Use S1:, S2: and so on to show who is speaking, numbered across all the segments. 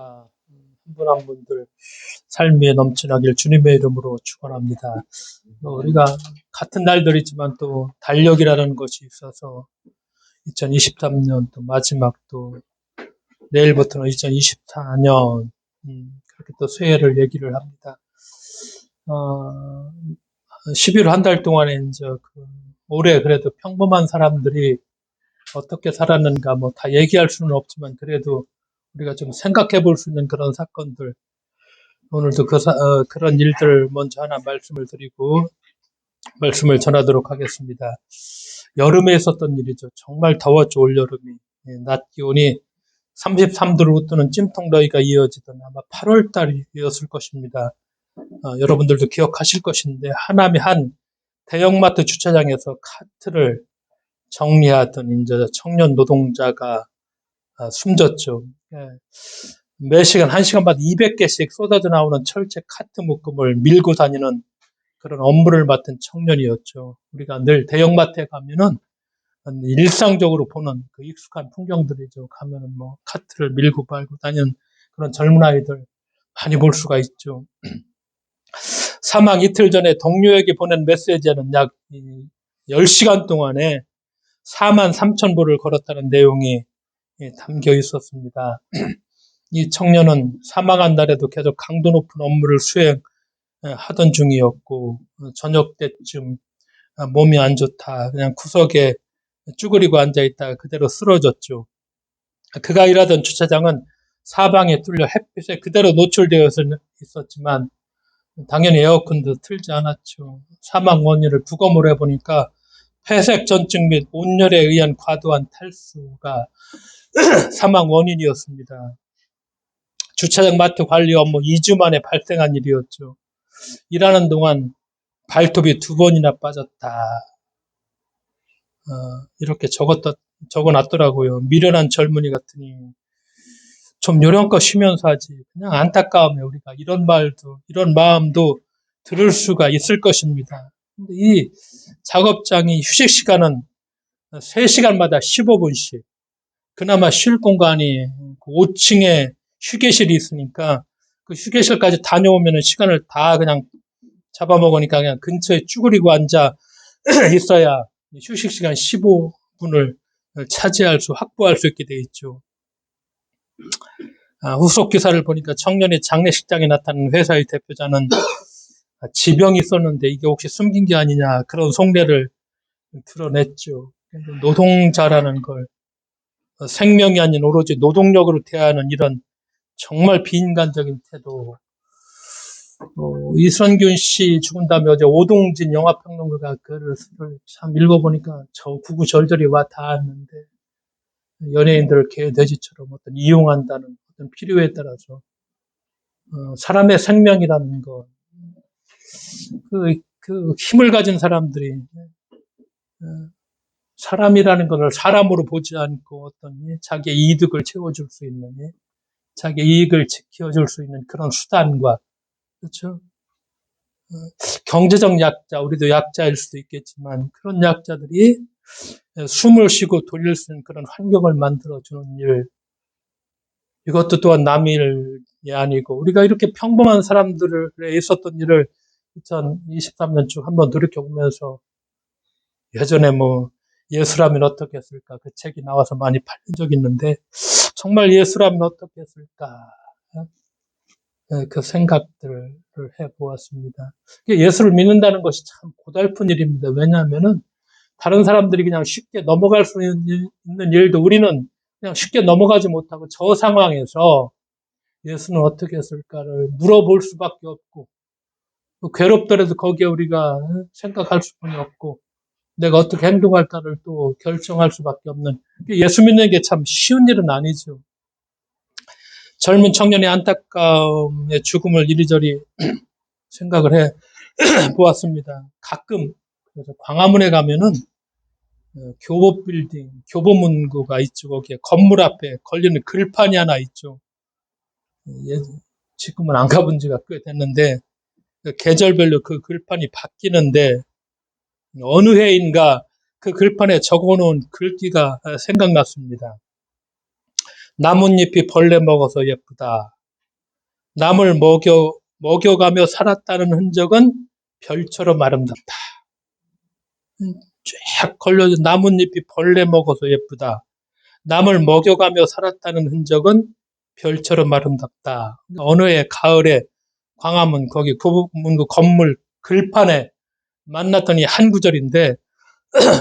S1: 평화가 한 분 한 분들 삶에 넘쳐나길 주님의 이름으로 축원합니다. 우리가 같은 날들이지만 또 달력이라는 것이 있어서 2023년 또 마지막 또 내일부터는 2024년 그렇게 또 새해를 얘기를 합니다. 11월 한 달 동안에 이제 올해 그래도 평범한 사람들이 어떻게 살았는가 뭐 다 얘기할 수는 없지만 그래도 우리가 좀 생각해 볼 수 있는 그런 사건들 오늘도 그런 일들 먼저 하나 말씀을 드리고 말씀을 전하도록 하겠습니다. 여름에 있었던 일이죠. 정말 더웠죠. 올여름이. 낮 기온이 33도를 웃도는 찜통더위가 이어지던 아마 8월 달이었을 것입니다. 여러분들도 기억하실 것인데 하남의 한 대형마트 주차장에서 카트를 정리하던 이제 청년 노동자가 숨졌죠. 매 시간 1시간마다 200개씩 쏟아져 나오는 철제 카트 묶음을 밀고 다니는 그런 업무를 맡은 청년이었죠. 우리가 늘 대형마트에 가면은 일상적으로 보는 그 익숙한 풍경들이죠. 가면은 뭐 카트를 밀고 밟고 다니는 그런 젊은 아이들 많이 볼 수가 있죠. 사망 이틀 전에 동료에게 보낸 메시지에는 약 10시간 동안에 43,000보를 걸었다는 내용이 담겨 있었습니다. 이 청년은 사망한 날에도 계속 강도 높은 업무를 수행하던 중이었고 저녁 때쯤 몸이 안 좋다. 그냥 구석에 쭈그리고 앉아있다가 그대로 쓰러졌죠. 그가 일하던 주차장은 사방에 뚫려 햇빛에 그대로 노출되어 있었지만 당연히 에어컨도 틀지 않았죠. 사망 원인을 부검을 해보니까 폐색 전증 및 온열에 의한 과도한 탈수가 사망 원인이었습니다. 주차장 마트 관리 업무 2주 만에 발생한 일이었죠. 일하는 동안 발톱이 2번이나 빠졌다. 이렇게 적어놨더라고요. 미련한 젊은이 같으니 좀 요령껏 쉬면서 하지. 그냥 안타까움에 우리가 이런 마음도 들을 수가 있을 것입니다. 근데 이 작업장이 휴식 시간은 3시간마다 15분씩. 그나마 쉴 공간이 5층에 휴게실이 있으니까 그 휴게실까지 다녀오면 시간을 다 그냥 잡아먹으니까 그냥 근처에 쭈그리고 앉아 있어야 휴식 시간 15분을 확보할 수 있게 돼 있죠. 후속 기사를 보니까 청년의 장례식장에 나타난 회사의 대표자는 지병이 있었는데 이게 혹시 숨긴 게 아니냐 그런 속내를 드러냈죠. 노동자라는 걸 생명이 아닌 오로지 노동력으로 대하는 이런 정말 비인간적인 태도. 이선균 씨 죽은 다음에 어제 오동진 영화평론가가 글을 참 읽어보니까 저 구구절절히 와 닿았는데 연예인들을 개돼지처럼 어떤 이용한다는 어떤 필요에 따라서 사람의 생명이라는 것, 그 힘을 가진 사람들이 사람이라는 것을 사람으로 보지 않고 어떤 자기의 이득을 채워줄 수 있는 자기의 이익을 지켜줄 수 있는 그런 수단과 그렇죠. 경제적 약자, 우리도 약자일 수도 있겠지만 그런 약자들이 숨을 쉬고 돌릴 수 있는 그런 환경을 만들어주는 일, 이것도 또한 남의 일이 아니고 우리가 이렇게 평범한 사람들에 있었던 일을 2023년 중 한번 돌이켜보면서 예전에 뭐 예수라면 어떻게 했을까 그 책이 나와서 많이 팔린 적이 있는데 정말 예수라면 어떻게 했을까 그 생각들을 해보았습니다. 예수를 믿는다는 것이 참 고달픈 일입니다. 왜냐하면은 다른 사람들이 그냥 쉽게 넘어갈 수 있는 일도 우리는 그냥 쉽게 넘어가지 못하고 저 상황에서 예수는 어떻게 했을까를 물어볼 수밖에 없고 괴롭더라도 거기에 우리가 생각할 수밖에 없고 내가 어떻게 행동할까를 또 결정할 수밖에 없는 예수 믿는 게 참 쉬운 일은 아니죠. 젊은 청년의 안타까움의 죽음을 이리저리 생각을 해 보았습니다. 가끔 그래서 광화문에 가면은 교보 빌딩, 교보문고가 있죠. 거기에 건물 앞에 걸리는 글판이 하나 있죠. 지금은 안 가본 지가 꽤 됐는데 계절별로 그 글판이 바뀌는데 어느 해인가 그 글판에 적어놓은 글귀가 생각났습니다. 나뭇잎이 벌레 먹어서 예쁘다. 남을 먹여가며 살았다는 흔적은 별처럼 아름답다. 쫙 걸려진 나뭇잎이 벌레 먹어서 예쁘다. 남을 먹여가며 살았다는 흔적은 별처럼 아름답다. 어느 해 가을에 광화문 거기 그 건물 글판에 만났더니 한 구절인데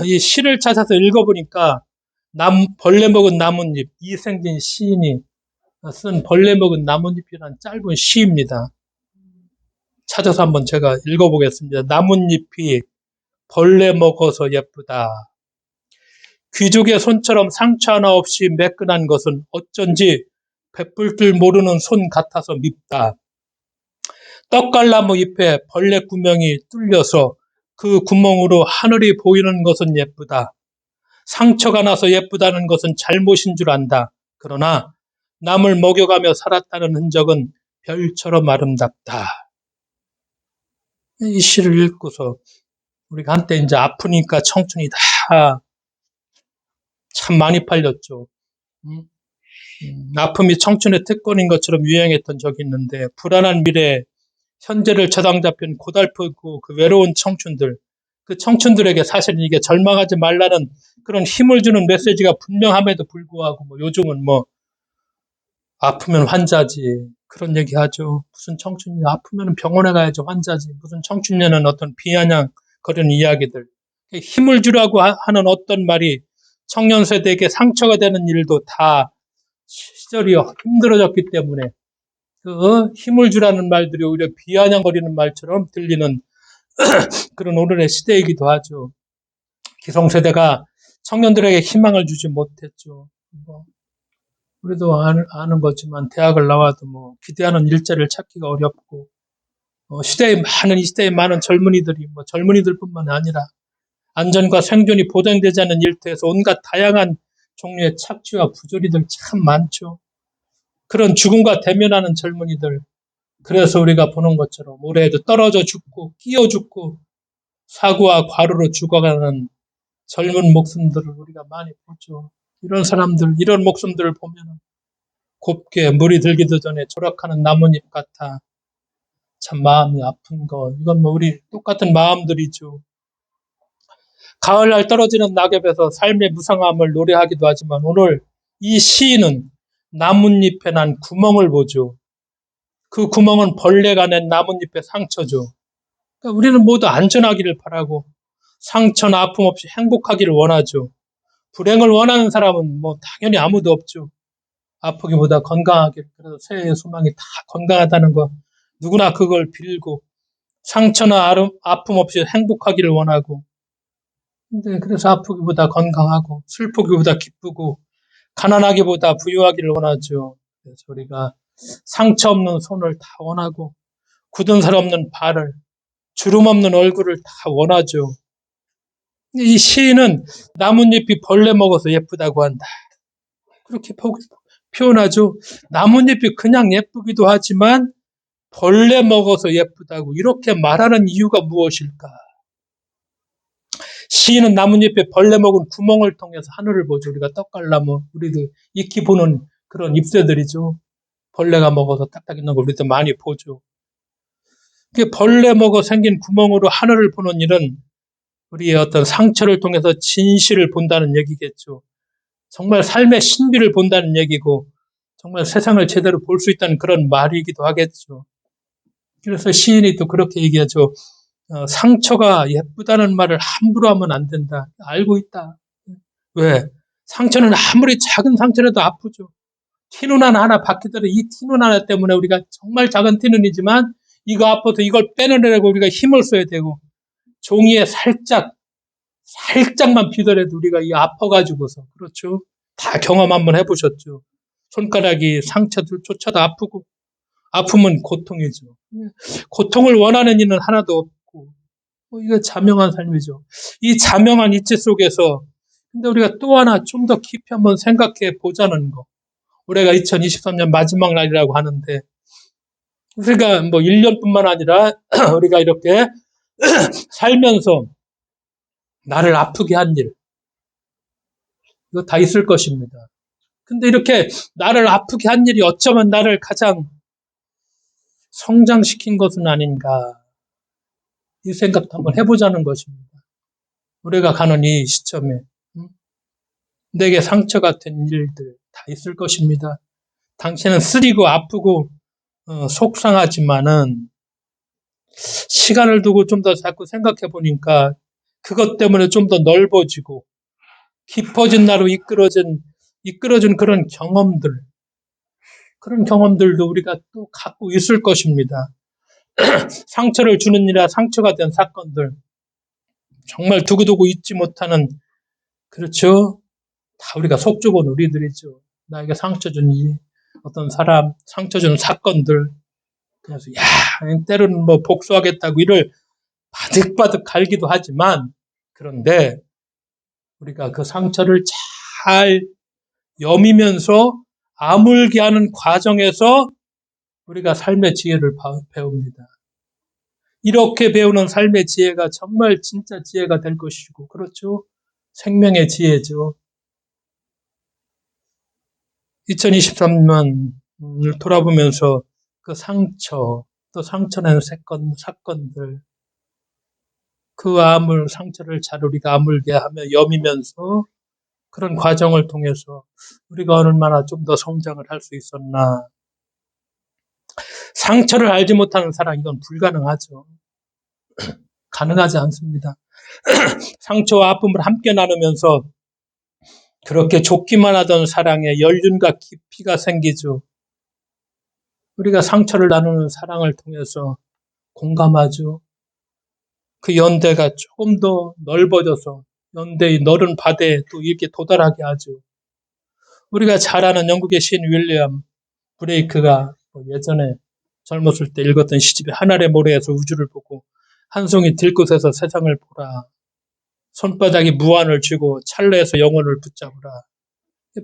S1: 이 시를 찾아서 읽어보니까 벌레 먹은 나뭇잎 이생진 시인이 쓴 벌레 먹은 나뭇잎이라는 짧은 시입니다. 찾아서 한번 제가 읽어보겠습니다. 나뭇잎이 벌레 먹어서 예쁘다. 귀족의 손처럼 상처 하나 없이 매끈한 것은 어쩐지 베풀 줄 모르는 손 같아서 밉다. 떡갈나무 잎에 벌레 구멍이 뚫려서 그 구멍으로 하늘이 보이는 것은 예쁘다. 상처가 나서 예쁘다는 것은 잘못인 줄 안다. 그러나 남을 먹여가며 살았다는 흔적은 별처럼 아름답다. 이 시를 읽고서 우리가 한때 이제 아프니까 청춘이 다 참 많이 팔렸죠. 아픔이 청춘의 특권인 것처럼 유행했던 적이 있는데 불안한 미래에 현재를 저당잡힌 고달프고 그 외로운 청춘들, 그 청춘들에게 사실은 이게 절망하지 말라는 그런 힘을 주는 메시지가 분명함에도 불구하고 요즘은 아프면 환자지 그런 얘기 하죠. 무슨 청춘이 아프면 병원에 가야지 환자지. 무슨 청춘년은 어떤 비아냥거리는 이야기들. 힘을 주라고 하는 어떤 말이 청년 세대에게 상처가 되는 일도 다 시절이 힘들어졌기 때문에 그 힘을 주라는 말들이 오히려 비아냥거리는 말처럼 들리는 그런 오늘의 시대이기도 하죠. 기성세대가 청년들에게 희망을 주지 못했죠. 우리도 아는 거지만 대학을 나와도 기대하는 일자리를 찾기가 어렵고 이 시대의 많은 젊은이들이 젊은이들뿐만 아니라 안전과 생존이 보장되지 않는 일터에서 온갖 다양한 종류의 착취와 부조리들 참 많죠. 그런 죽음과 대면하는 젊은이들. 그래서 우리가 보는 것처럼 올해에도 떨어져 죽고 끼어 죽고 사고와 과로로 죽어가는 젊은 목숨들을 우리가 많이 보죠. 이런 사람들, 이런 목숨들을 보면 곱게 물이 들기도 전에 조락하는 나뭇잎 같아 참 마음이 아픈 것. 이건 우리 똑같은 마음들이죠. 가을날 떨어지는 낙엽에서 삶의 무상함을 노래하기도 하지만 오늘 이 시인은 나뭇잎에 난 구멍을 보죠. 그 구멍은 벌레가 낸 나뭇잎의 상처죠. 그러니까 우리는 모두 안전하기를 바라고 상처나 아픔 없이 행복하기를 원하죠. 불행을 원하는 사람은 당연히 아무도 없죠. 아프기보다 건강하길. 그래서 새해의 소망이 다 건강하다는 거 누구나 그걸 빌고 상처나 아픔 없이 행복하기를 원하고 근데 그래서 아프기보다 건강하고 슬프기보다 기쁘고 가난하기보다 부유하기를 원하죠. 그래서 우리가 상처 없는 손을 다 원하고 굳은 살 없는 발을 주름 없는 얼굴을 다 원하죠. 이 시인은 나뭇잎이 벌레 먹어서 예쁘다고 한다. 그렇게 표현하죠. 나뭇잎이 그냥 예쁘기도 하지만 벌레 먹어서 예쁘다고 이렇게 말하는 이유가 무엇일까? 시인은 나뭇잎에 벌레 먹은 구멍을 통해서 하늘을 보죠. 우리가 떡갈나무, 우리도 익히 보는 그런 잎새들이죠. 벌레가 먹어서 딱딱 있는 걸 우리도 많이 보죠. 벌레 먹어 생긴 구멍으로 하늘을 보는 일은 우리의 어떤 상처를 통해서 진실을 본다는 얘기겠죠. 정말 삶의 신비를 본다는 얘기고 정말 세상을 제대로 볼 수 있다는 그런 말이기도 하겠죠. 그래서 시인이 또 그렇게 얘기하죠. 상처가 예쁘다는 말을 함부로 하면 안 된다. 알고 있다. 왜? 상처는 아무리 작은 상처라도 아프죠. 티눈 하나 박히더라도 이 티눈 하나 때문에 우리가 정말 작은 티눈이지만 이거 아파서 이걸 빼내려고 우리가 힘을 써야 되고 종이에 살짝만 비더라도 우리가 이 아파가지고서 그렇죠. 다 경험 한번 해보셨죠. 손가락이 상처들조차도 아프고 아픔은 고통이죠. 고통을 원하는 이는 하나도 없고 이거 자명한 삶이죠. 이 자명한 이치 속에서 근데 우리가 또 하나 좀 더 깊이 한번 생각해 보자는 거. 올해가 2023년 마지막 날이라고 하는데 우리가 1년뿐만 아니라 우리가 이렇게 살면서 나를 아프게 한 일 이거 다 있을 것입니다. 근데 이렇게 나를 아프게 한 일이 어쩌면 나를 가장 성장시킨 것은 아닌가. 이 생각도 한번 해보자는 것입니다. 우리가 가는 이 시점에 내게 상처 같은 일들 다 있을 것입니다. 당신은 쓰리고 아프고 속상하지만은 시간을 두고 좀 더 자꾸 생각해 보니까 그것 때문에 좀 더 넓어지고 깊어진 나로 이끌어진 그런 경험들도 우리가 또 갖고 있을 것입니다. 상처를 주는 일이나 상처가 된 사건들, 정말 두고두고 잊지 못하는, 그렇죠? 다 우리가 속 좁은 우리들이죠. 나에게 상처 준 어떤 사람, 상처 주는 사건들. 그래서, 때로는 뭐 복수하겠다고 이를 바득바득 갈기도 하지만, 그런데 우리가 그 상처를 잘 여미면서 아물게 하는 과정에서 우리가 삶의 지혜를 배웁니다. 이렇게 배우는 삶의 지혜가 정말 진짜 지혜가 될 것이고, 그렇죠? 생명의 지혜죠. 2023년을 돌아보면서 그 상처, 또 상처낸 사건들, 그 상처를 잘 우리가 아물게 하며 여미면서 그런 과정을 통해서 우리가 얼마나 좀 더 성장을 할 수 있었나. 상처를 알지 못하는 사람, 이건 불가능하죠. 가능하지 않습니다. 상처와 아픔을 함께 나누면서 그렇게 좋기만 하던 사랑에 연륜과 깊이가 생기죠. 우리가 상처를 나누는 사랑을 통해서 공감하죠. 그 연대가 조금 더 넓어져서 연대의 넓은 바다에 또 이렇게 도달하게 하죠. 우리가 잘 아는 영국의 시인 윌리엄 브레이크가 예전에 젊었을 때 읽었던 시집에 하늘의 모래에서 우주를 보고 한 송이 들꽃에서 세상을 보라. 손바닥이 무한을 쥐고 찰나에서 영혼을 붙잡으라.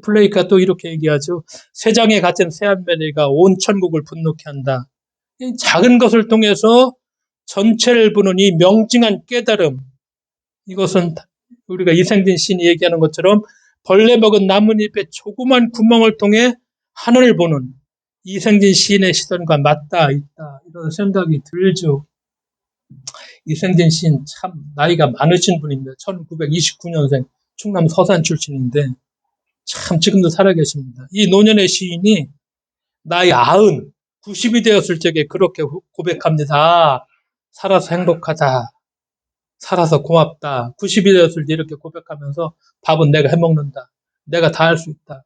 S1: 블레이크가 또 이렇게 얘기하죠. 세상에 갇힌 새한매리가 온 천국을 분노케 한다. 이 작은 것을 통해서 전체를 보는 이 명징한 깨달음, 이것은 우리가 이생진 시인이 얘기하는 것처럼 벌레 먹은 나뭇잎의 조그만 구멍을 통해 하늘을 보는 이생진 시인의 시선과 맞닿아 있다. 이런 생각이 들죠. 이생진 시인 참 나이가 많으신 분입니다. 1929년생 충남 서산 출신인데 참 지금도 살아계십니다. 이 노년의 시인이 나이 90이 되었을 적에 그렇게 고백합니다. 살아서 행복하다. 살아서 고맙다. 90이 되었을 때 이렇게 고백하면서 밥은 내가 해먹는다. 내가 다 할 수 있다.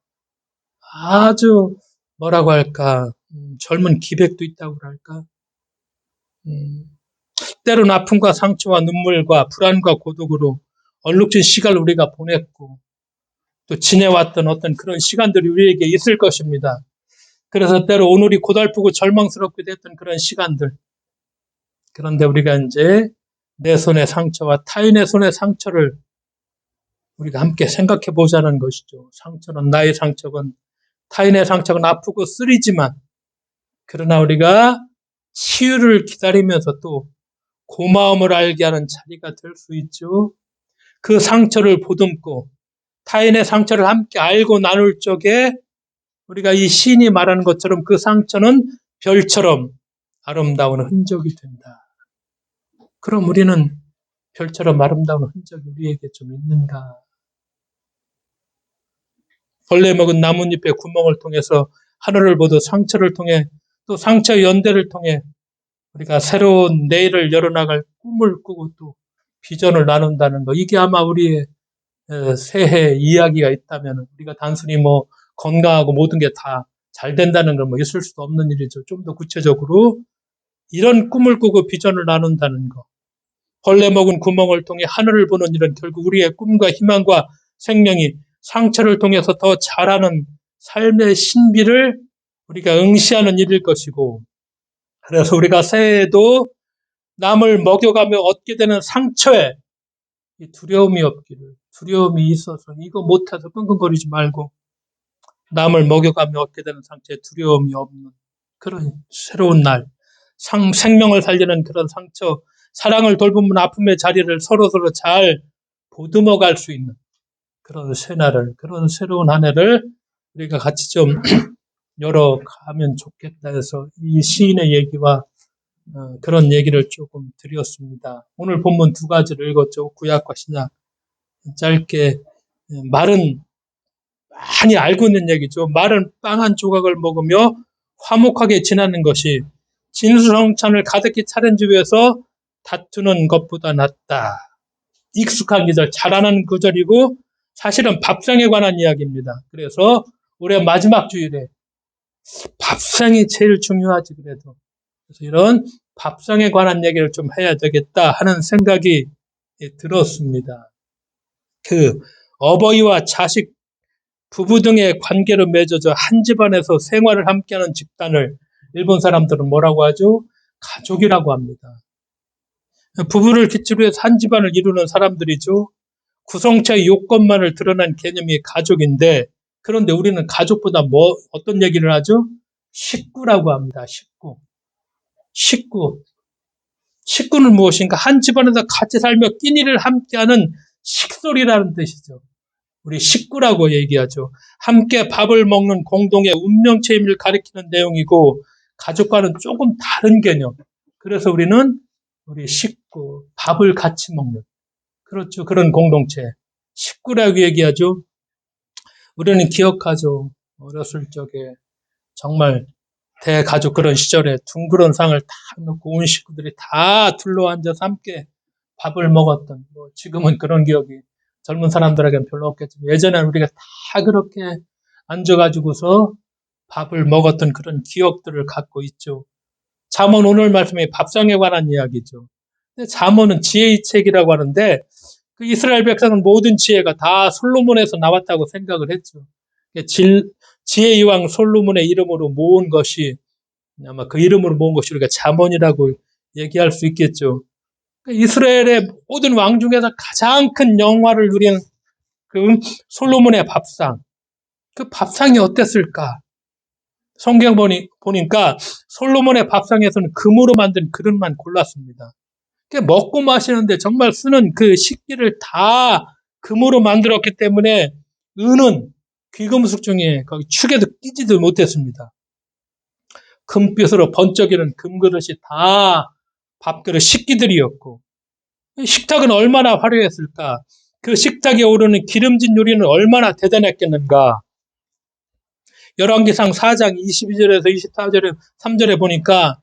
S1: 아주 뭐라고 할까, 젊은 기백도 있다고 할까. 때로는 아픔과 상처와 눈물과 불안과 고독으로 얼룩진 시간을 우리가 보냈고 또 지내왔던 어떤 그런 시간들이 우리에게 있을 것입니다. 그래서 때로 오늘이 고달프고 절망스럽게 됐던 그런 시간들. 그런데 우리가 이제 내 손의 상처와 타인의 손의 상처를 우리가 함께 생각해 보자는 것이죠. 상처는 나의 상처건 타인의 상처는 아프고 쓰리지만 그러나 우리가 치유를 기다리면서 또 고마움을 알게 하는 자리가 될 수 있죠. 그 상처를 보듬고 타인의 상처를 함께 알고 나눌 적에 우리가 이 시인이 말하는 것처럼 그 상처는 별처럼 아름다운 흔적이 된다. 그럼 우리는 별처럼 아름다운 흔적이 우리에게 좀 있는가? 벌레 먹은 나뭇잎의 구멍을 통해서 하늘을 보듯 상처를 통해 또 상처의 연대를 통해 우리가 새로운 내일을 열어나갈 꿈을 꾸고 또 비전을 나눈다는 거. 이게 아마 우리의 새해 이야기가 있다면 우리가 단순히 뭐 건강하고 모든 게 다 잘 된다는 건 뭐 있을 수도 없는 일이죠. 좀 더 구체적으로 이런 꿈을 꾸고 비전을 나눈다는 거. 벌레 먹은 구멍을 통해 하늘을 보는 일은 결국 우리의 꿈과 희망과 생명이 상처를 통해서 더 자라는 삶의 신비를 우리가 응시하는 일일 것이고, 그래서 우리가 새해에도 남을 먹여가며 얻게 되는 상처에 두려움이 없기를, 두려움이 있어서 이거 못해서 끙끙거리지 말고 남을 먹여가며 얻게 되는 상처에 두려움이 없는 그런 새로운 날, 생명을 살리는 그런 상처, 사랑을 돌보는 아픔의 자리를 서로서로 잘 보듬어 갈 수 있는 그런 새날을, 그런 새로운 한 해를 우리가 같이 좀 열어가면 좋겠다 해서 이 시인의 얘기와 그런 얘기를 조금 드렸습니다. 오늘 본문 두 가지를 읽었죠. 구약과 신약. 짧게 말은 많이 알고 있는 얘기죠. 말은 빵 한 조각을 먹으며 화목하게 지나는 것이 진수성찬을 가득히 차린 집에서 다투는 것보다 낫다. 익숙한 구절, 잘 아는 구절이고 사실은 밥상에 관한 이야기입니다. 그래서 올해 마지막 주일에 밥상이 제일 중요하지 그래도. 그래서 이런 밥상에 관한 얘기를 좀 해야 되겠다 하는 생각이 들었습니다. 그 어버이와 자식, 부부 등의 관계로 맺어져 한 집안에서 생활을 함께하는 집단을 일본 사람들은 뭐라고 하죠? 가족이라고 합니다. 부부를 기초로 해서 한 집안을 이루는 사람들이죠. 구성체의 요건만을 드러난 개념이 가족인데, 그런데 우리는 가족보다 어떤 얘기를 하죠? 식구라고 합니다. 식구. 식구. 식구는 무엇인가? 한 집안에서 같이 살며 끼니를 함께하는 식솔이라는 뜻이죠. 우리 식구라고 얘기하죠. 함께 밥을 먹는 공동의 운명체임을 가리키는 내용이고 가족과는 조금 다른 개념. 그래서 우리 식구, 밥을 같이 먹는 그렇죠. 그런 공동체. 식구라고 얘기하죠. 우리는 기억하죠. 어렸을 적에 정말 대가족 그런 시절에 둥그런 상을 딱 놓고 온 식구들이 다 둘러앉아서 함께 밥을 먹었던, 지금은 그런 기억이 젊은 사람들에게는 별로 없겠지만 예전에는 우리가 다 그렇게 앉아가지고서 밥을 먹었던 그런 기억들을 갖고 있죠. 잠언 오늘 말씀이 밥상에 관한 이야기죠. 근데 잠언은 지혜의 책이라고 하는데 그 이스라엘 백성은 모든 지혜가 다 솔로몬에서 나왔다고 생각을 했죠. 지혜의 왕 솔로몬의 이름으로 모은 것이 아마 그 이름으로 모은 것이 우리가 잠언이라고 얘기할 수 있겠죠. 이스라엘의 모든 왕 중에서 가장 큰 영화를 누린 그 솔로몬의 밥상. 그 밥상이 어땠을까? 성경 보니까 솔로몬의 밥상에서는 금으로 만든 그릇만 골랐습니다. 먹고 마시는데 정말 쓰는 그 식기를 다 금으로 만들었기 때문에 은은 귀금속 중에 거기 축에도 끼지도 못했습니다. 금빛으로 번쩍이는 금그릇이 다 밥그릇 식기들이었고 식탁은 얼마나 화려했을까? 그 식탁에 오르는 기름진 요리는 얼마나 대단했겠는가? 열왕기상 4장 22절에서 24절에 3절에 보니까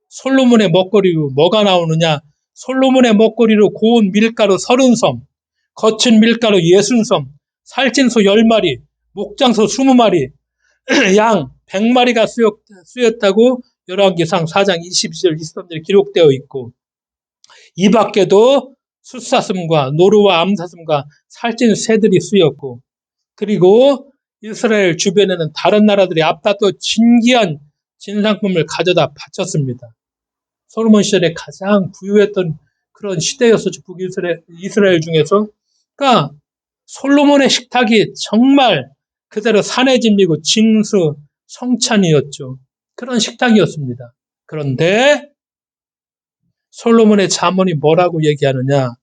S1: 솔로몬의 먹거리로 뭐가 나오느냐? 솔로몬의 먹거리로 고운 밀가루 30섬, 거친 밀가루 60섬, 살찐 소 10마리, 목장소 20마리, 양 100마리가 쓰였다고 열왕기상 4장 22절 23절에 기록되어 있고 이 밖에도 숫사슴과 노루와 암사슴과 살찐 새들이 쓰였고 그리고 이스라엘 주변에는 다른 나라들이 앞다퉈 진귀한 진상품을 가져다 바쳤습니다. 솔로몬 시절에 가장 부유했던 그런 시대였었죠. 북이스라엘 중에서. 그러니까 솔로몬의 식탁이 정말 그대로 산의 진미고 진수 성찬이었죠. 그런 식탁이었습니다. 그런데 솔로몬의 잠언이 뭐라고 얘기하느냐?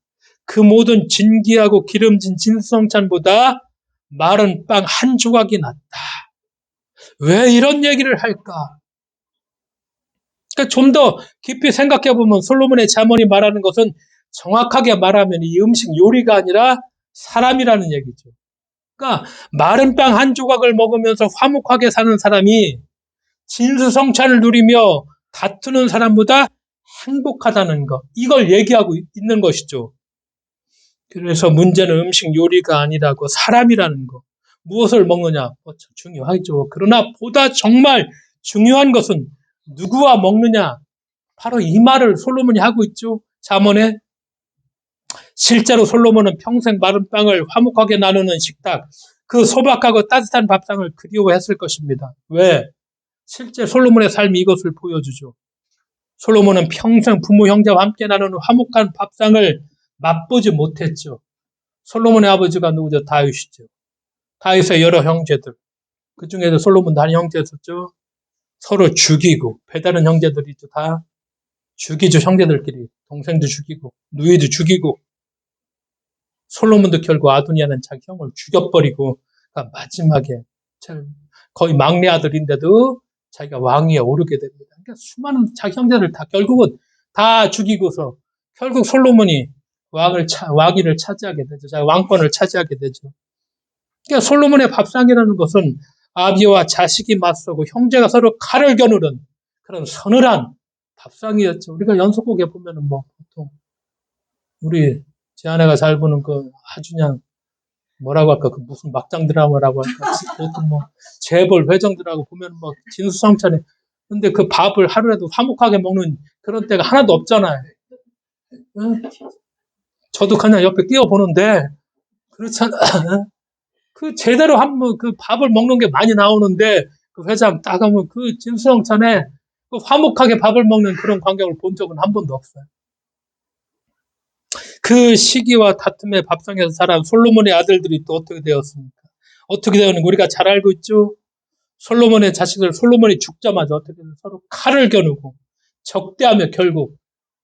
S1: 그 모든 진귀하고 기름진 진수성찬보다 마른 빵 한 조각이 낫다. 왜 이런 얘기를 할까? 그러니까 좀 더 깊이 생각해 보면 솔로몬의 잠언이 말하는 것은 정확하게 말하면 이 음식 요리가 아니라 사람이라는 얘기죠. 그러니까 마른 빵 한 조각을 먹으면서 화목하게 사는 사람이 진수성찬을 누리며 다투는 사람보다 행복하다는 것. 이걸 얘기하고 있는 것이죠. 그래서 문제는 음식 요리가 아니라고 사람이라는 거. 무엇을 먹느냐? 중요하죠. 그러나 보다 정말 중요한 것은 누구와 먹느냐? 바로 이 말을 솔로몬이 하고 있죠. 잠언에. 실제로 솔로몬은 평생 마른 빵을 화목하게 나누는 식탁, 그 소박하고 따뜻한 밥상을 그리워했을 것입니다. 왜? 실제 솔로몬의 삶이 이것을 보여주죠. 솔로몬은 평생 부모 형제와 함께 나누는 화목한 밥상을 맛보지 못했죠. 솔로몬의 아버지가 누구죠? 다윗이죠. 다윗의 여러 형제들. 그 중에도 솔로몬 한 형제였었죠. 서로 죽이고 배다른 형제들이죠. 다 죽이죠. 형제들끼리. 동생도 죽이고 누이도 죽이고 솔로몬도 결국 아도니아는 자기 형을 죽여버리고 그러니까 마지막에 거의 막내 아들인데도 자기가 왕위에 오르게 됩니다. 그러니까 수많은 자기 형제들 다 결국은 다 죽이고서 결국 솔로몬이 왕위를 차지하게 되죠. 자기 왕권을 차지하게 되죠. 그러니까 솔로몬의 밥상이라는 것은 아비와 자식이 맞서고 형제가 서로 칼을 겨누는 그런 서늘한 밥상이었죠. 우리가 연속곡에 보면은 뭐 보통 우리 제 아내가 잘 보는 그 아주 그냥 뭐라고 할까 그 무슨 막장 드라마라고 할까 보통 뭐 재벌 회장들하고 보면 뭐 진수성찬에 근데 그 밥을 하루라도 화목하게 먹는 그런 때가 하나도 없잖아요. 응? 저도 그냥 옆에 끼어보는데 그렇잖아. 그 제대로 한번 그 밥을 먹는 게 많이 나오는데 그 회장 딱 하면 그 진수성찬에 그 화목하게 밥을 먹는 그런 광경을 본 적은 한 번도 없어요. 그 시기와 다툼의 밥상에서 자란 솔로몬의 아들들이 또 어떻게 되었습니까? 어떻게 되었는가 우리가 잘 알고 있죠. 솔로몬의 자식들 솔로몬이 죽자마자 어떻게 서로 칼을 겨누고 적대하며 결국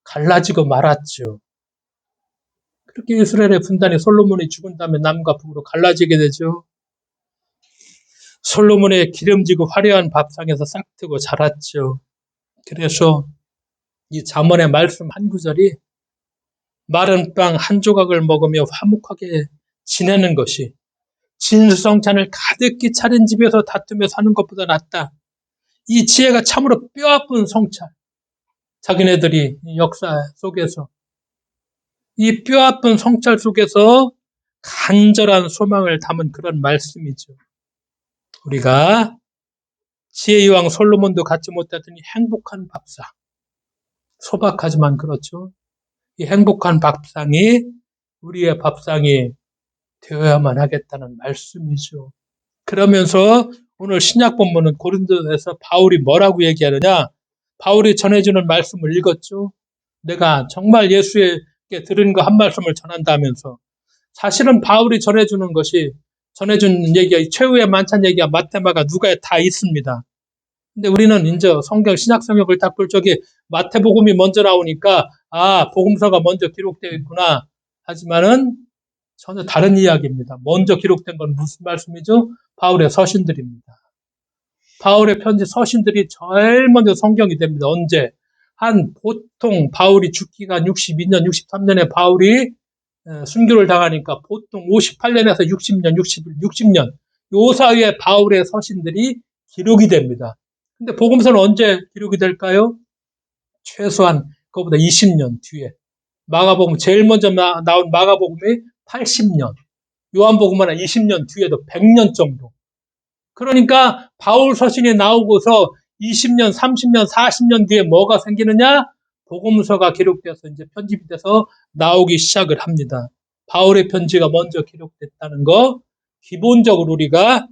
S1: 갈라지고 말았죠. 그렇게 이스라엘의 분단이 솔로몬이 죽은 다음에 남과 북으로 갈라지게 되죠. 솔로몬의 기름지고 화려한 밥상에서 싹트고 자랐죠. 그래서 이 잠언의 말씀 한 구절이 마른 빵 한 조각을 먹으며 화목하게 지내는 것이 진수성찬을 가득히 차린 집에서 다투며 사는 것보다 낫다. 이 지혜가 참으로 뼈아픈 성찰. 자기네들이 역사 속에서 이 뼈아픈 성찰 속에서 간절한 소망을 담은 그런 말씀이죠. 우리가 지혜의 왕 솔로몬도 갖지 못했던 이 행복한 밥상. 소박하지만 그렇죠. 이 행복한 밥상이 우리의 밥상이 되어야만 하겠다는 말씀이죠. 그러면서 오늘 신약 본문은 고린도에서 바울이 뭐라고 얘기하느냐? 바울이 전해주는 말씀을 읽었죠. 내가 정말 예수에게 들은 거 한 말씀을 전한다면서 사실은 바울이 전해주는 얘기가 최후의 만찬 얘기가 마태마가 누가에 다 있습니다. 근데 우리는 이제 신약 성경을 딱 볼 적에 마태복음이 먼저 나오니까 복음서가 먼저 기록되어 있구나 하지만은 전혀 다른 이야기입니다. 먼저 기록된 건 무슨 말씀이죠? 바울의 서신들입니다. 바울의 편지 서신들이 제일 먼저 성경이 됩니다. 언제? 보통 바울이 죽기가 62년, 63년에 바울이 순교를 당하니까 보통 58년에서 60년, 60년 요 사이에 바울의 서신들이 기록이 됩니다. 근데 복음서는 언제 기록이 될까요? 최소한 그거보다 20년 뒤에. 마가복음 제일 먼저 나온 마가복음이 80년. 요한복음은 20년 뒤에도 100년 정도. 그러니까 바울 서신이 나오고서 20년, 30년, 40년 뒤에 뭐가 생기느냐? 복음서가 기록돼서 이제 편집이 돼서 나오기 시작을 합니다. 바울의 편지가 먼저 기록됐다는 거 기본적으로 우리가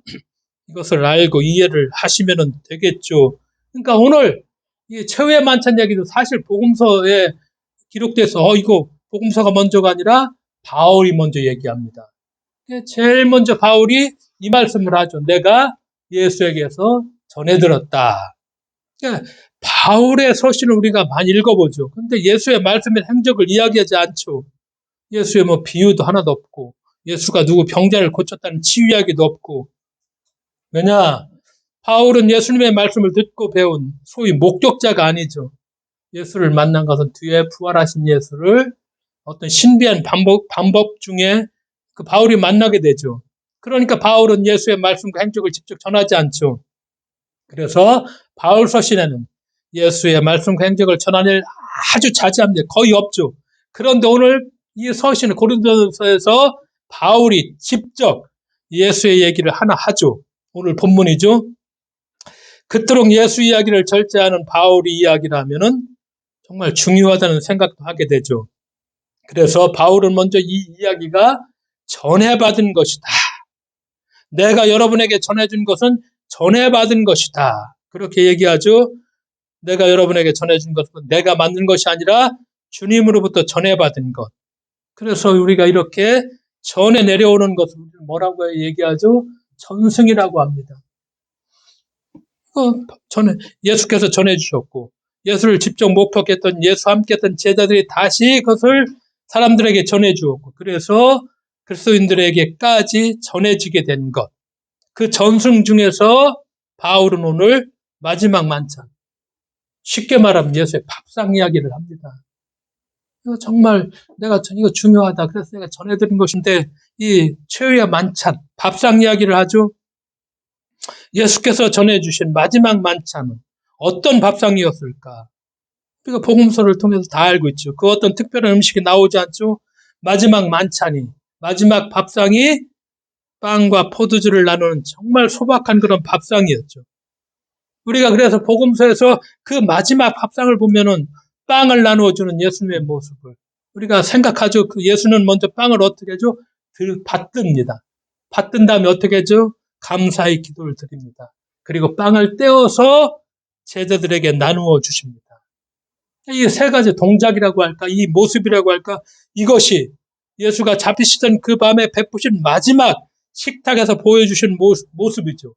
S1: 이것을 알고 이해를 하시면 되겠죠. 그러니까 오늘 이 최후의 만찬 얘기도 사실 복음서에 기록돼서 이거 복음서가 먼저가 아니라 바울이 먼저 얘기합니다. 제일 먼저 바울이 이 말씀을 하죠. 내가 예수에게서 전해 들었다. 그러니까 바울의 서신을 우리가 많이 읽어보죠. 근데 예수의 말씀의 행적을 이야기하지 않죠. 예수의 뭐 비유도 하나도 없고, 예수가 누구 병자를 고쳤다는 치유 이야기도 없고. 왜냐? 바울은 예수님의 말씀을 듣고 배운 소위 목격자가 아니죠. 예수를 만난 것은 뒤에 부활하신 예수를 어떤 신비한 방법 중에 그 바울이 만나게 되죠. 그러니까 바울은 예수의 말씀과 행적을 직접 전하지 않죠. 그래서 바울 서신에는 예수의 말씀과 행적을 전하는 아주 자제합니다. 거의 없죠. 그런데 오늘 이 서신은 고린도서에서 바울이 직접 예수의 얘기를 하나 하죠. 오늘 본문이죠. 그토록 예수 이야기를 절제하는 바울이 이야기를 하면은 정말 중요하다는 생각도 하게 되죠. 그래서 바울은 먼저 이 이야기가 전해받은 것이다. 내가 여러분에게 전해준 것은 전해받은 것이다. 그렇게 얘기하죠. 내가 여러분에게 전해준 것은 내가 만든 것이 아니라 주님으로부터 전해받은 것. 그래서 우리가 이렇게 전해 내려오는 것을 뭐라고 얘기하죠? 전승이라고 합니다. 예수께서 전해주셨고 예수를 직접 목격했던 예수 함께했던 제자들이 다시 그것을 사람들에게 전해주었고 그래서 그리스도인들에게까지 전해지게 된 것. 그 전승 중에서 바울은 오늘 마지막 만찬, 쉽게 말하면 예수의 밥상 이야기를 합니다. 이거 정말 내가 이거 중요하다. 그래서 내가 전해드린 것인데 이 최후의 만찬, 밥상 이야기를 하죠. 예수께서 전해주신 마지막 만찬은 어떤 밥상이었을까? 우리가 복음서를 통해서 다 알고 있죠. 그 어떤 특별한 음식이 나오지 않죠. 마지막 만찬이, 마지막 밥상이 빵과 포도주를 나누는 정말 소박한 그런 밥상이었죠. 우리가 그래서 복음서에서 그 마지막 밥상을 보면은 빵을 나누어주는 예수님의 모습을 우리가 생각하죠. 그 예수는 먼저 빵을 어떻게 하죠? 받듭니다. 받든 다음에 어떻게 하죠? 감사의 기도를 드립니다. 그리고 빵을 떼어서 제자들에게 나누어 주십니다. 이 세 가지 동작이라고 할까, 이 모습이라고 할까, 이것이 예수가 잡히시던 그 밤에 베푸신 마지막 식탁에서 보여주신 모습이죠.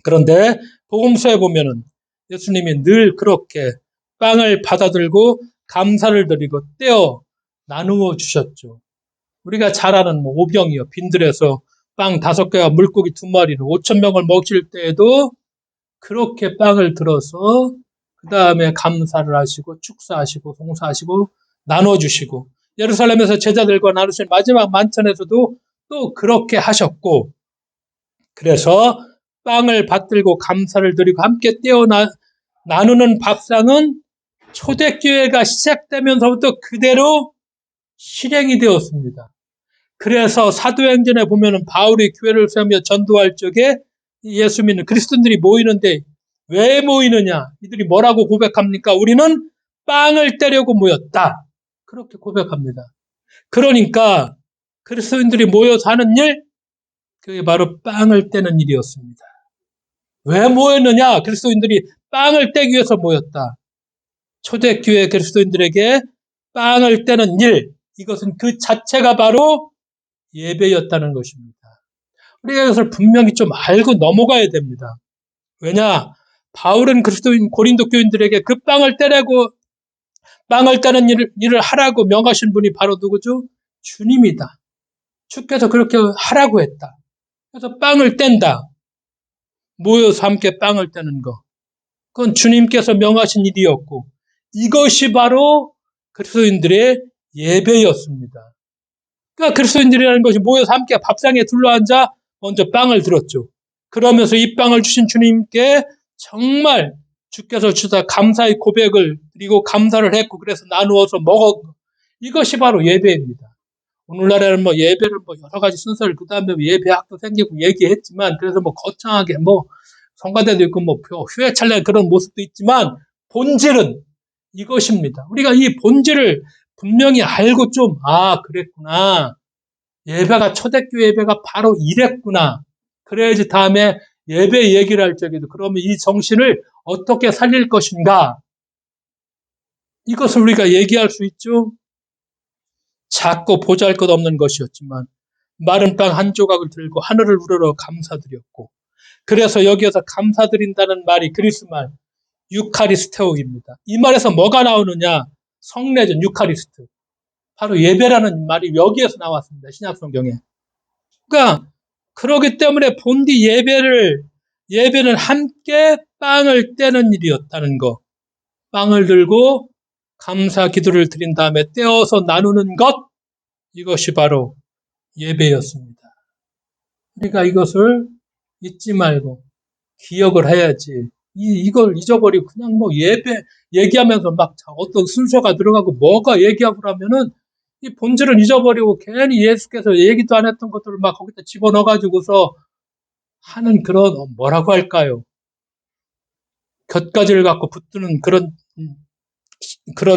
S1: 그런데 복음서에 보면은 예수님이 늘 그렇게 빵을 받아들고 감사를 드리고 떼어 나누어 주셨죠. 우리가 잘 아는 오병이요, 빈들에서 빵 5개와 물고기 2마리로 5,000명을 먹일 때에도 그렇게 빵을 들어서 그 다음에 감사를 하시고 축사하시고 봉사하시고 나눠주시고 예루살렘에서 제자들과 나누신 마지막 만찬에서도 또 그렇게 하셨고 그래서 빵을 받들고 감사를 드리고 함께 떼어 나누는 밥상은 초대교회가 시작되면서부터 그대로 실행이 되었습니다. 그래서 사도행전에 보면은 바울이 교회를 세우며 전도할 적에 예수 믿는 그리스도인들이 모이는데 왜 모이느냐? 이들이 뭐라고 고백합니까? 우리는 빵을 떼려고 모였다. 그렇게 고백합니다. 그러니까 그리스도인들이 모여서 하는 일, 그게 바로 빵을 떼는 일이었습니다. 왜 모였느냐? 그리스도인들이 빵을 떼기 위해서 모였다. 초대교회 그리스도인들에게 빵을 떼는 일, 이것은 그 자체가 바로 예배였다는 것입니다. 우리가 이것을 분명히 좀 알고 넘어가야 됩니다. 왜냐? 바울은 그리스도인 고린도 교인들에게 그 빵을 떼라고 빵을 떼는 일을 하라고 명하신 분이 바로 누구죠? 주님이다. 주께서 그렇게 하라고 했다. 그래서 빵을 뗀다. 모여서 함께 빵을 떼는 거. 그건 주님께서 명하신 일이었고 이것이 바로 그리스도인들의 예배였습니다. 그러니까 그리스도인들이라는 것이 모여서 함께 밥상에 둘러앉아 먼저 빵을 들었죠. 그러면서 이 빵을 주신 주님께 정말 주께서 주사 감사의 고백을 드리고 감사를 했고 그래서 나누어서 먹었고 이것이 바로 예배입니다. 오늘날에는 예배를 여러 가지 순서를 그 다음에 예배학도 생기고 얘기했지만 그래서 거창하게 성가대도 있고 휴회찬양 그런 모습도 있지만 본질은 이것입니다. 우리가 이 본질을 분명히 알고 그랬구나. 예배가 초대교회 예배가 바로 이랬구나. 그래야지 다음에 예배 얘기를 할 적에도 그러면 이 정신을 어떻게 살릴 것인가? 이것을 우리가 얘기할 수 있죠. 작고 보잘것없는 것이었지만 마른 빵 한 조각을 들고 하늘을 우러러 감사드렸고 그래서 여기에서 감사드린다는 말이 그리스 말 유카리스테오입니다. 이 말에서 뭐가 나오느냐? 성례전 유카리스트. 바로 예배라는 말이 여기에서 나왔습니다. 신약 성경에. 그러니까 그렇기 때문에 본디 예배는 함께 빵을 떼는 일이었다는 거. 빵을 들고 감사 기도를 드린 다음에 떼어서 나누는 것. 이것이 바로 예배였습니다. 우리가 이것을 잊지 말고 기억을 해야지. 이걸 잊어버리고 그냥 예배 얘기하면서 어떤 순서가 들어가고 뭐가 얘기하고 그러면은 이 본질은 잊어버리고 괜히 예수께서 얘기도 안 했던 것들을 거기다 집어넣어가지고서 하는 그런 뭐라고 할까요? 곁가지를 갖고 붙드는 그런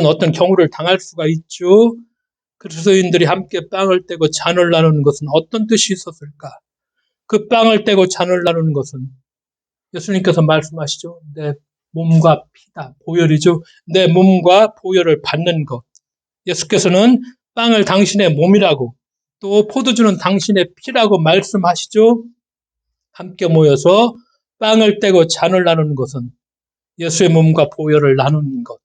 S1: 어떤 경우를 당할 수가 있죠. 그리스도인들이 함께 빵을 떼고 잔을 나누는 것은 어떤 뜻이 있었을까? 그 빵을 떼고 잔을 나누는 것은 예수님께서 말씀하시죠. 내 몸과 피다. 보혈이죠. 내 몸과 보혈을 받는 것. 예수께서는 빵을 당신의 몸이라고 또 포도주는 당신의 피라고 말씀하시죠. 함께 모여서 빵을 떼고 잔을 나누는 것은 예수의 몸과 보혈을 나누는 것.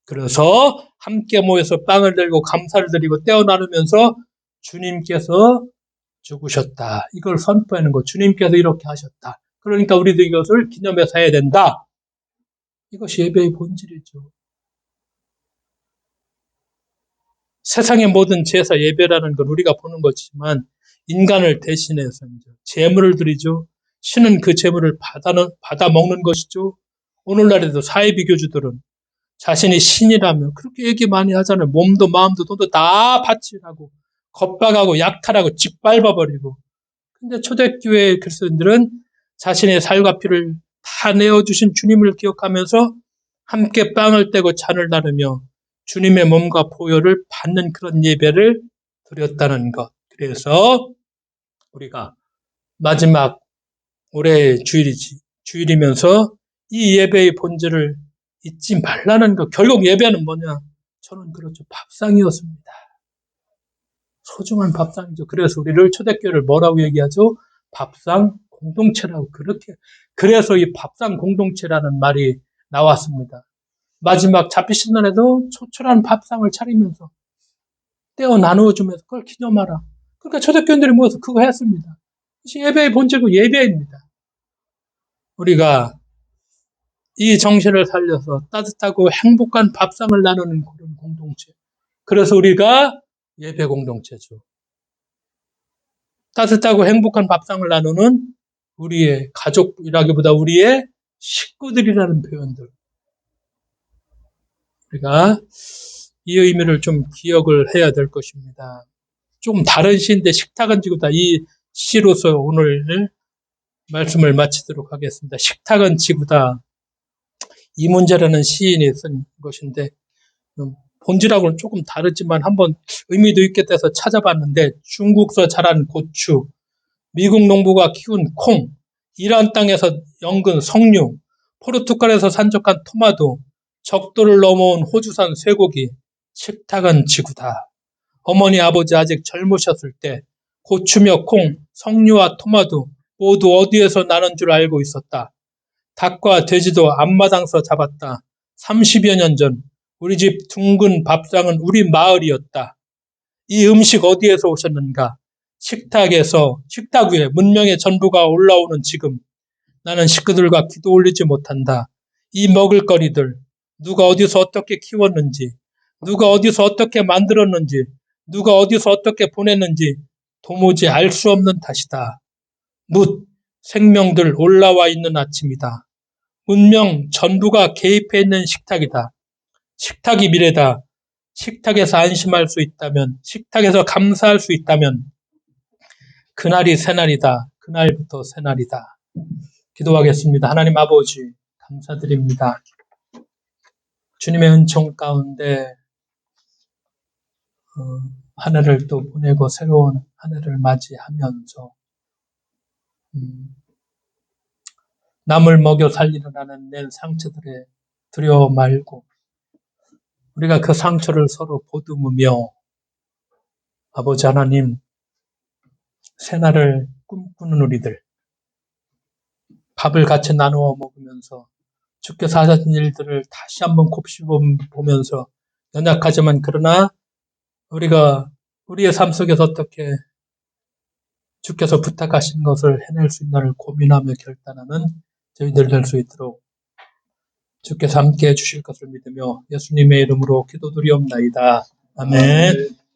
S1: 그래서 함께 모여서 빵을 들고 감사를 드리고 떼어 나누면서 주님께서 죽으셨다. 이걸 선포하는 거. 주님께서 이렇게 하셨다. 그러니까 우리도 이것을 기념해서 해야 된다. 이것이 예배의 본질이죠. 세상의 모든 제사 예배라는 걸 우리가 보는 거지만 인간을 대신해서 제물을 드리죠. 신은 그 제물을 받아 먹는 것이죠. 오늘날에도 사회비교주들은 자신이 신이라며 그렇게 얘기 많이 하잖아요. 몸도 마음도 돈도 다 바치라고 겁박하고 약탈하고 짓밟아버리고. 근데 초대교회 그리스도인들은 자신의 살과 피를 다 내어주신 주님을 기억하면서 함께 빵을 떼고 잔을 나누며 주님의 몸과 보혈을 받는 그런 예배를 드렸다는 것. 그래서 우리가 마지막 올해의 주일이면서 이 예배의 본질을 잊지 말라는 것. 결국 예배는 뭐냐? 저는 그렇죠. 밥상이었습니다. 소중한 밥상이죠. 그래서 우리를 초대교회를 뭐라고 얘기하죠? 밥상 공동체라고 그래서 이 밥상 공동체라는 말이 나왔습니다. 마지막 잡히신 날에도 초촐한 밥상을 차리면서 떼어 나누어주면서 그걸 기념하라. 그러니까 초대교인들이 모여서 그거 했습니다. 예배의 본질은 예배입니다. 우리가 이 정신을 살려서 따뜻하고 행복한 밥상을 나누는 그런 공동체. 그래서 우리가 예배 공동체죠. 따뜻하고 행복한 밥상을 나누는 우리의 가족이라기보다 우리의 식구들이라는 표현들. 우리가 이 의미를 좀 기억을 해야 될 것입니다. 좀 다른 시인데 식탁은 지구다. 이 시로서 오늘 말씀을 마치도록 하겠습니다. 식탁은 지구다. 이문재라는 시인이 쓴 것인데 본질하고는 조금 다르지만 한번 의미도 있게 돼서 찾아봤는데 중국서 자란 고추, 미국 농부가 키운 콩, 이란 땅에서 연근 석류, 포르투갈에서 산적한 토마토, 적도를 넘어온 호주산 쇠고기, 식탁은 지구다. 어머니 아버지 아직 젊으셨을 때 고추며 콩, 석류와 토마토 모두 어디에서 나는 줄 알고 있었다. 닭과 돼지도 앞마당서 잡았다. 30여 년 전 우리 집 둥근 밥상은 우리 마을이었다. 이 음식 어디에서 오셨는가? 식탁 위에 문명의 전부가 올라오는 지금 나는 식구들과 기도 올리지 못한다. 이 먹을거리들 누가 어디서 어떻게 키웠는지 누가 어디서 어떻게 만들었는지 누가 어디서 어떻게 보냈는지 도무지 알 수 없는 탓이다. 생명들 올라와 있는 아침이다. 문명 전부가 개입해 있는 식탁이다. 식탁이 미래다. 식탁에서 안심할 수 있다면, 식탁에서 감사할 수 있다면 그날이 새날이다. 그날부터 새날이다. 기도하겠습니다. 하나님 아버지 감사드립니다. 주님의 은총 가운데 한 해를 또 보내고 새로운 한 해를 맞이하면서 남을 먹여 살리려는 내 상처들에 두려워 말고 우리가 그 상처를 서로 보듬으며 아버지 하나님 새날을 꿈꾸는 우리들 밥을 같이 나누어 먹으면서 주께서 하신 일들을 다시 한번 곱씹어보면서 연약하지만 그러나 우리가 우리의 삶 속에서 어떻게 주께서 부탁하신 것을 해낼 수 있나를 고민하며 결단하는 저희들 될 수 있도록 주께서 함께해 주실 것을 믿으며 예수님의 이름으로 기도드리옵나이다. 아멘.